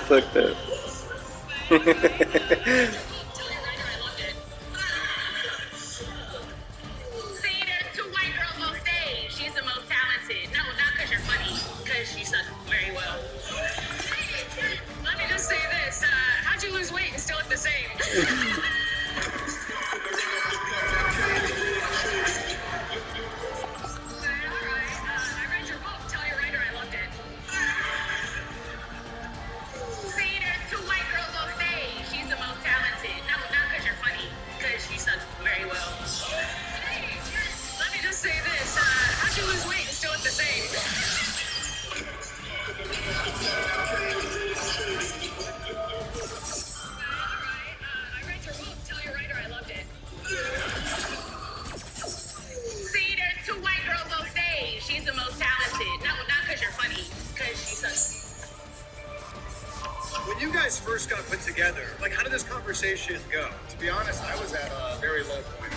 Fucked up. When you guys first got put together, like, how did this conversation go? To be honest, I was at a very low point.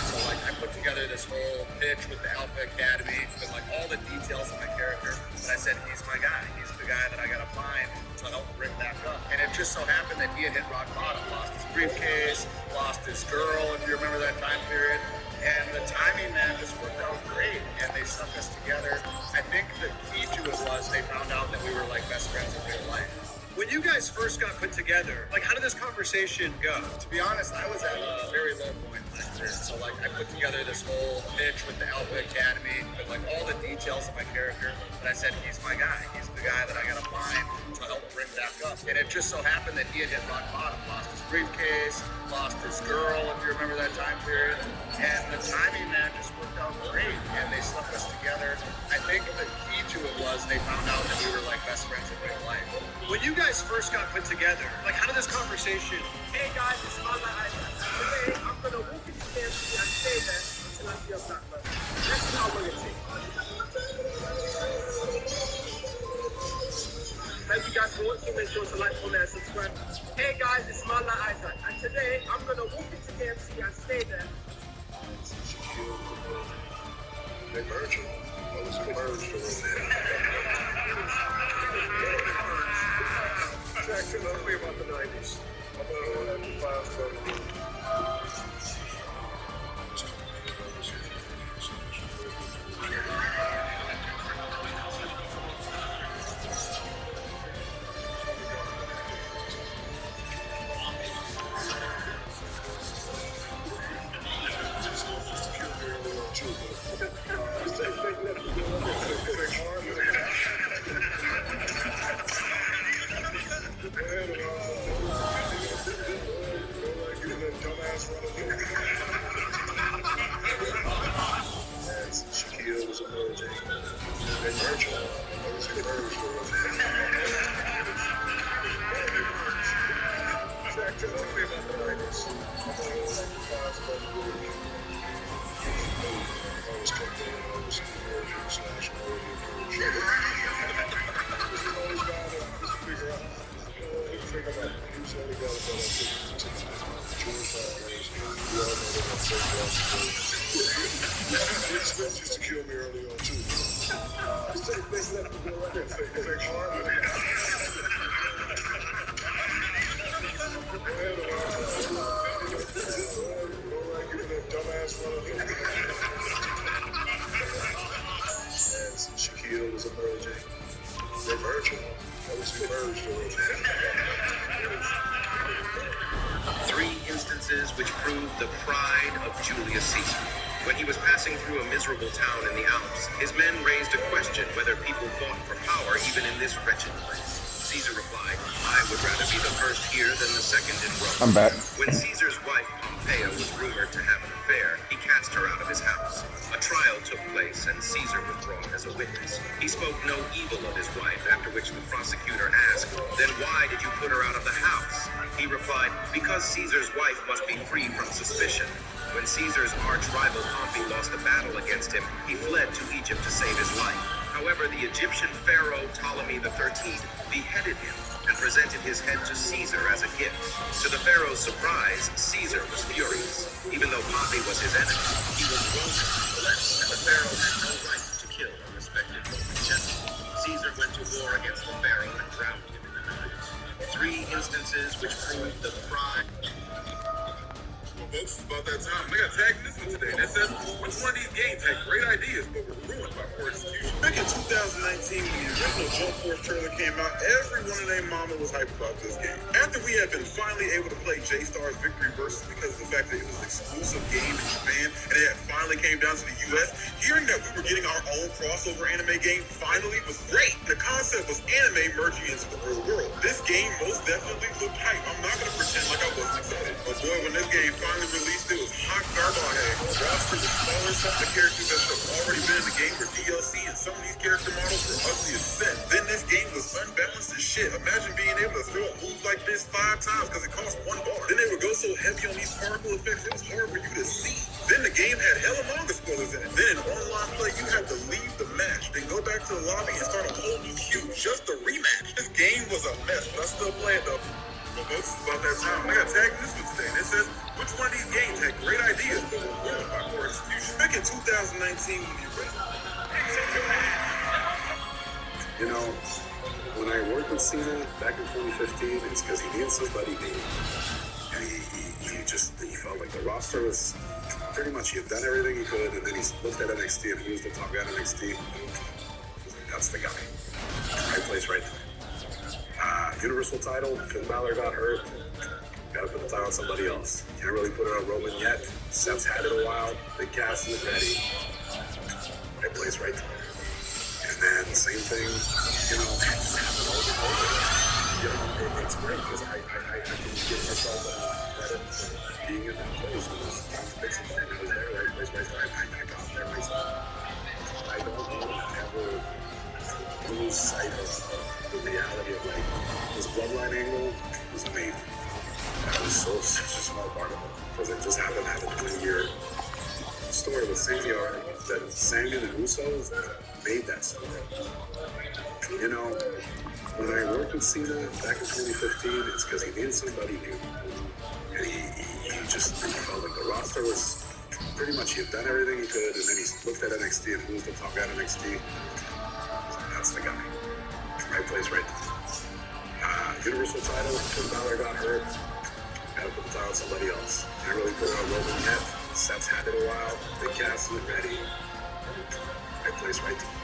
So, like, I put together this whole pitch with the Alpha Academy with, like, all the details of my character. And I said, he's my guy. He's the guy that I gotta find to help bring back up. And it just so happened that he had hit rock bottom, lost his briefcase, lost his girl, if you remember that time period. And the timing, man, just worked out great. And they stuck us together. I think the key to it was they found out that we were, like, best friends in real life. When you guys first got put together, like, how did this conversation go? To be honest, I was at a very low point in my career. So, like, I put together this whole pitch with the Alpha Academy with, like, all the details of my character. And I said, he's my guy. He's the guy that I gotta find to help bring back up. And it just so happened that he had hit rock bottom, lost his briefcase, lost his girl, if you remember that time period. And the timing, man, just worked out great. And they stuck us together. I think the key to it was they found out that we were, like, best friends in real life. When you guys first got put together, like, how did this conversation? Hey guys, it's Mala Isaac. Today I'm gonna walk into KFC and stay there until I see a black person. Let's see how long it takes. Thank you guys for watching. Make sure to like, comment, and subscribe. Hey guys, it's Mala Isaac, and today I'm gonna walk into KFC and stay there. They merged. Well, it's merged already. Jack, tell me about the 90s. About the files. Shaquille was emerging. They merged. It was emerged. Jack, tell me about the 90s. I was coming in, I was emerging slash emerging. Always got to figure out. Figure out. He was only got about George Harris. We all know that I'm so Spence used to kill me early on too. They left me go right there. Fake hard. Giving that dumbass run up. As Shaquille was emerging, they merged. That was emerged already. 3 instances which prove the pride of Julius Caesar. When he was passing through a miserable town in the Alps, his men raised a question whether people fought for power even in this wretched place. Caesar replied, I would rather be the first here than the second in Rome. I'm back. When Caesar's wife Pompeia was rumored to have an affair, he cast her out of his house. A trial took place and Caesar was brought as a witness. He spoke no evil of his wife, after which the prosecutor asked, then why did you put her out of the house? He replied, because Caesar's wife must be free from suspicion. When Caesar's arch-rival Pompey lost a battle against him, he fled to Egypt to save his life. However, the Egyptian pharaoh Ptolemy XIII beheaded him and presented his head to Caesar as a gift. To the pharaoh's surprise, Caesar was furious. Even though Pompey was his enemy, he was Roman nonetheless, and the pharaoh had no right to kill unexpected chess. Caesar went to war against the pharaoh and drowned him in the Nile. 3 instances which proved the pride. Well, folks, it's about that time. I got tagged in this one today. That says, which one of these games had great ideas but were ruined by poor execution? Back in 2019, when the original Jump Force trailer came out, everyone and their mama was hyped about this game. After we had been finally able to play J-Star's Victory Versus because of the fact that it was an exclusive game in Japan and it had finally came down to the US, hearing that we were getting our own crossover anime game finally was great. The concept was anime merging into the real world. This game most definitely looked hype. I'm not going to pretend like I wasn't excited. But boy, when this game finally released, it was hot garbage. The roster was smaller, some of the characters that should have already been in the game were DLC, and some of these character models were ugly as sin. Then this game was unbalanced as shit. Imagine being able to throw a move like this 5 times because it cost 1 bar. Then they would go so heavy on these particle effects, it was hard for you to see. Then the game had hella manga spoilers in it. Then in online play, you had to leave the match, then go back to the lobby and start a whole new queue just to rematch. This game was a mess, but I still play it though. Well, folks, it's about that time. I got tagged in this one today. And it says, which one of these games had great ideas but were ruined by poor execution? Back in 2019, when the original... You know, when I worked with Cena back in 2015, it's because he needed somebody new. And he felt like the roster was pretty much, he had done everything he could, and then he looked at NXT and he was the top guy at NXT. That's the guy. Right place, right time. Universal title, Finn Balor got hurt. Gotta put the title on somebody else. Can't really put it on Roman yet. Seth's had it a while. Big Cass is ready. Right place, right time. And then same thing, you know, just happen over and over. You know, it's great because I can give myself credit for being in that place. It was time to fix it. I was there, right place, right time. I got there myself. I don't want to ever lose sight of the reality of like this bloodline angle was amazing. That was such a small part of it because it just happened to have a 20-year story with Sammy that Sammy and the Usos made that story. You know, when I worked with Cena back in 2015, it's because he needed somebody new. And he felt like the roster was pretty much, he had done everything he could, and then he looked at NXT and who was the top guy at NXT. That's the guy. Right place, right time. Universal title, Finn Balor got hurt. Gotta put the title on somebody else. Can't really put it on Roman yet. Seth's had it a while. Big Cass is ready. Right place, right time.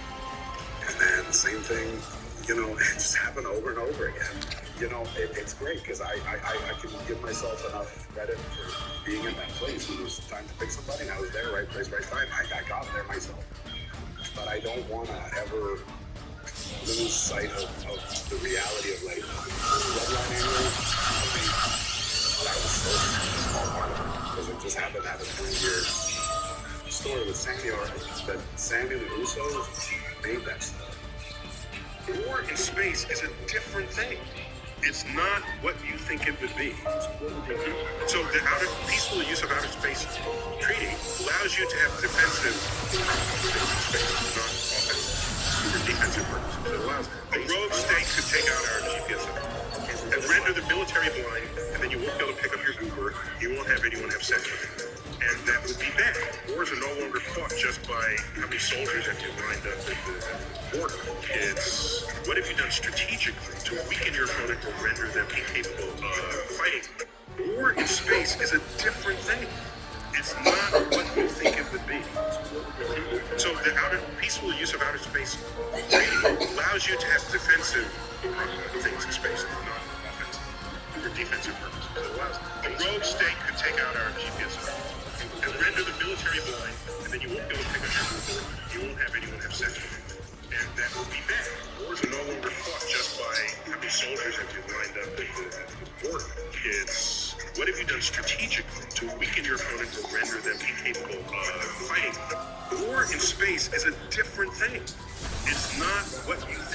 And then the same thing, you know, it just happened over and over again. You know, it's great because I can give myself enough credit for being in that place. It was time to pick somebody, and I was there, right place, right time. I got there myself. But I don't want to ever lose sight of the reality of like bloodline angle. I mean, that was so small part of it because it just happened to have a 20-year story with Sammy that Sammy and the Usos made that stuff. War in space is a different thing. It's not what you think it would be. So the peaceful use of outer space treaty allows you to have defensive space, not offensive. For defensive purposes. It allows a rogue state could take out our GPS and render the military blind, and then you won't be able to pick up your Uber. You won't have anyone have sex with you. And that would be bad. Wars are no longer fought just by how many soldiers have you lined up at the border. It's what have you done strategically to weaken your opponent or render them incapable of fighting. War in space is a different thing. It's not what you think it would be. So the peaceful use of outer space treaty allows you to have defensive things in space, not offensive. For defensive purposes. It allows a rogue state could take out our GPS and render the military blind, and then you won't be able to pick up your Uber. You won't have anyone have sex with you. And that would be bad. Wars are no longer fought just by how many soldiers have you lined up at the border. It's what have you done strategically to weaken your opponent or render them incapable of fighting. War in space is a different thing. It's not what you think.